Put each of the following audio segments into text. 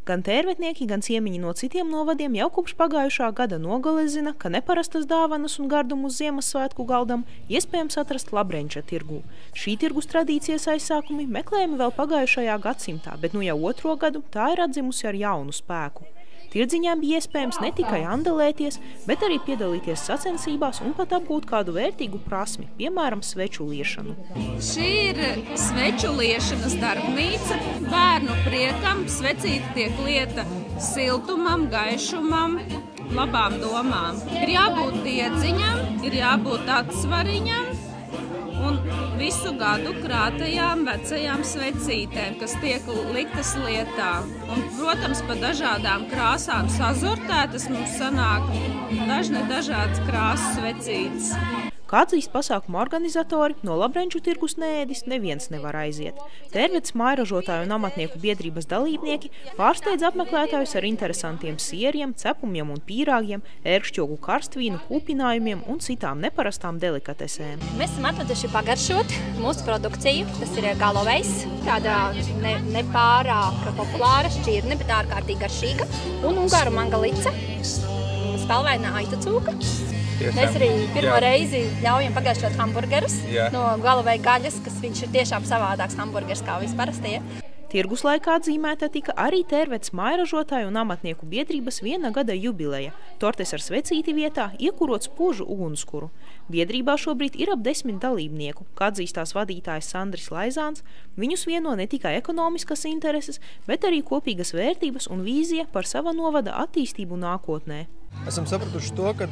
Gan tērvetnieki, gan ciemiņi no citiem novadiem jau kopš pagājušā gada nogales zina, ka neparastas dāvanas un gardumus Ziemassvētku galdam iespējams atrast Labrenča tirgū. Šī tirgus tradīcijas aizsākumi meklējami vēl pagājušajā gadsimtā, bet nu jau otro gadu tā ir atzimusi ar jaunu spēku. Tirdziņām bija iespējams ne tikai andelēties, bet arī piedalīties sacensībās un pat apgūt kādu vērtīgu prasmi, piemēram, sveču liešanu. Šī ir sveču liešanas darbnīca. Bērnu priekam svecīte tiek lieta siltumam, gaišumam, labām domām. Ir jābūt diedziņam, ir jābūt atsvariņam un visu gadu krātajām vecajām svecītēm, kas tiek liktas lietā. Un, protams, pa dažādām krāsām sazurtētas mums sanāk dažādas krāsas svecītes. Kā atzīst pasākumu organizatori, no Labrenču tirgus neēdis neviens nevar aiziet. Tērvetes mājražotāju un amatnieku biedrības dalībnieki pārsteidz apmeklētājus ar interesantiem sieriem, cepumiem un pīrāgiem, ērkšķogu karstvīnu, kūpinājumiem un citām neparastām delikatesēm. Mēs esam atveduši pagaršot mūsu produkciju. Tas ir galovejs, tāda nepārāk populāra šķirne, bet ārkārtīgi garšīga. Un ungāru mangalica, spalvaina aitu cūka. Mēs arī pirmo reizi ļaujam pagaršot hamburgerus no galoveja gaļas, kas viņš ir tiešām savādāks hamburgers kā visparastie. Tirgus laikā atzīmēta tika arī Tērvetes mājražotāju un amatnieku biedrības 1 gada jubileja. Tortes ar svecīti vietā iekurot spožu ugunskuru. Biedrībā šobrīd ir ap 10 dalībnieku. Kā atzīstās vadītājs Sandris Laizāns, viņus vieno ne tikai ekonomiskas intereses, bet arī kopīgas vērtības un vīzija par sava novada attīstību nākotnē. Esam sapratuši to, ka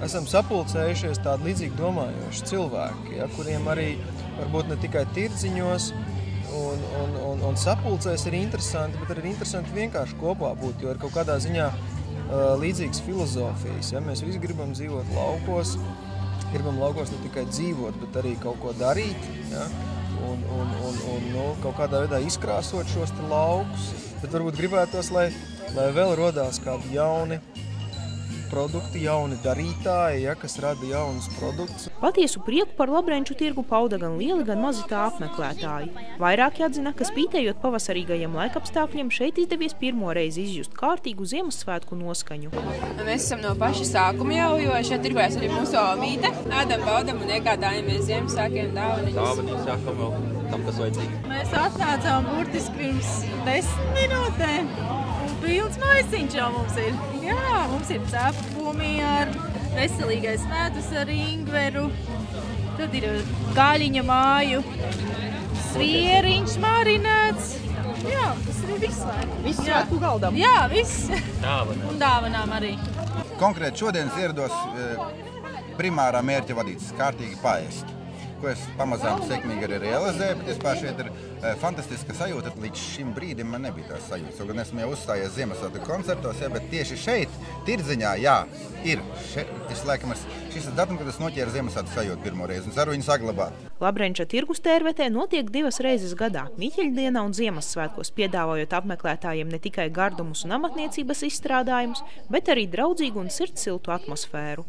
esam sapulcējušies tādi līdzīgi domājoši cilvēki, kuriem arī varbūt ne tikai tirdziņos un sapulcēs ir interesanti, bet arī interesanti vienkārši kopā būt, jo ir kaut kādā ziņā līdzīgas filozofijas. Mēs visi gribam dzīvot laukos, gribam laukos ne tikai dzīvot, bet arī kaut ko darīt, un kaut kādā veidā izkrāsot šos te laukus, bet varbūt gribētos, lai vēl rodās kādi jauni produkti, jauni darītāji, kas rada jaunus produktus. Patiesu prieku par Labrenču tirgu pauda gan lieli, gan mazi tā apmeklētāji. Vairāki atzina, ka spītējot pavasarīgajiem laikapstākļiem, šeit izdevies pirmo reizi izjust kārtīgu Ziemassvētku noskaņu. Mēs esam no paša sākuma jau, jo šeit tirgojas arī mūsu mīte. Ēdam, baudam un iegādājamies Ziemassvētkiem dāvaniņas. Dāvaniņas sākam vēl tam, kas vajadzīgi. Mēs atnācām burtiski pirms 10 minūtēm. Pilns maisiņš jau mums ir. Jā, mums ir cepumi ar veselīgais medus ar ingveru. Tad ir gaļiņa māju, svieriņš marinēts. Jā, tas ir viss. Viss svētku galdam? Jā, viss. Dāvanām. Un dāvanām arī. Konkrēti šodien ierados primārā mērķa vadītas kārtīgi paēst, ko es pamazām sekmīgi arī realizēju, bet vispār šeit ir fantastiska sajūta. Līdz šim brīdim man nebija tās sajūtas. Gan esmu jau uzstājies Ziemassvētku koncertos, bet tieši šeit, tirdziņā, ir. Šis ir datums, kad es noķēru Ziemassvētku sajūtu pirmo reizi un ceru viņu saglabāt. Labrenča tirgus Tērvetē notiek 2 reizes gadā – Miķeļdienā un Ziemassvētkos, piedāvājot apmeklētājiem ne tikai gardumus un amatniecības izstrādājumus, bet arī draudzīgu un sirdsiltu atmosfēru.